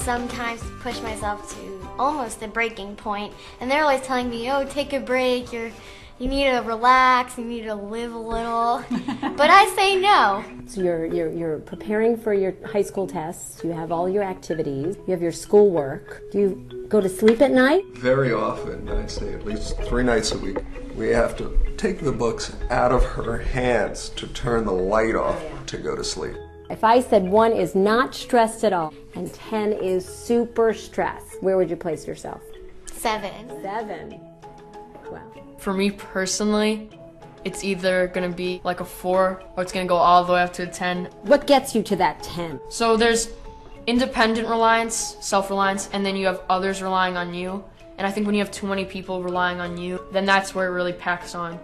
sometimes push myself to almost the breaking point, and they're always telling me, oh, take a break, you need to relax, you need to live a little, but I say no. So you're preparing for your high school tests, you have all your activities, you have your schoolwork. Do you go to sleep at night? Very often, I'd say at least 3 nights a week, we have to take the books out of her hands to turn the light off to go to sleep. If I said 1 is not stressed at all and 10 is super stressed, where would you place yourself? 7. 7. Wow. For me personally, it's either going to be like a 4 or it's going to go all the way up to a 10. What gets you to that 10? So there's independent reliance, self-reliance, and then you have others relying on you. And I think when you have too many people relying on you, then that's where it really packs on.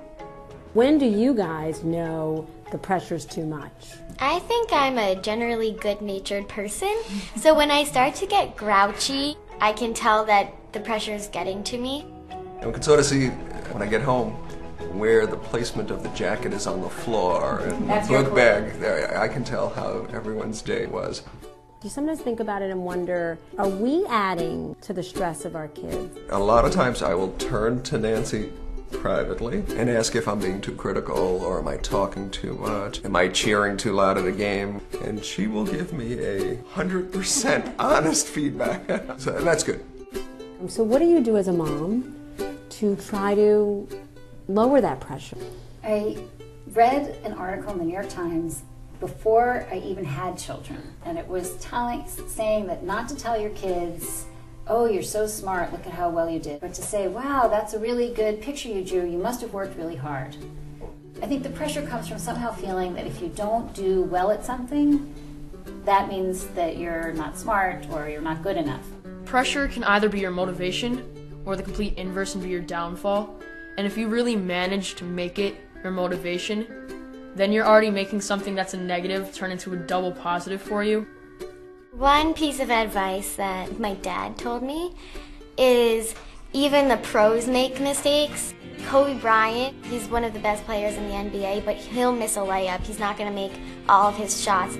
When do you guys know the pressure's too much? I think I'm a generally good-natured person, so when I start to get grouchy, I can tell that the pressure is getting to me. And we can sort of see when I get home where the placement of the jacket is on the floor and the book bag. There, I can tell how everyone's day was. Do you sometimes think about it and wonder, are we adding to the stress of our kids? A lot of times I will turn to Nancy privately and ask if I'm being too critical or am I talking too much? Am I cheering too loud at a game? And she will give me a 100% honest feedback. So that's good. So what do you do as a mom to try to lower that pressure? I read an article in the New York Times before I even had children, and it was saying that not to tell your kids, oh, you're so smart, look at how well you did, but to say, wow, that's a really good picture you drew, you must have worked really hard. I think the pressure comes from somehow feeling that if you don't do well at something, that means that you're not smart or you're not good enough. Pressure can either be your motivation or the complete inverse and be your downfall. And if you really manage to make it your motivation, then you're already making something that's a negative turn into a double positive for you. One piece of advice that my dad told me is even the pros make mistakes. Kobe Bryant, he's one of the best players in the NBA, but he'll miss a layup. He's not going to make all of his shots.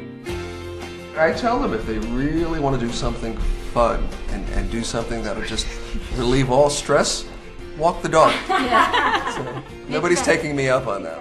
I tell them if they really want to do something fun and do something that'll just relieve all stress, walk the dog. So, nobody's taking me up on that.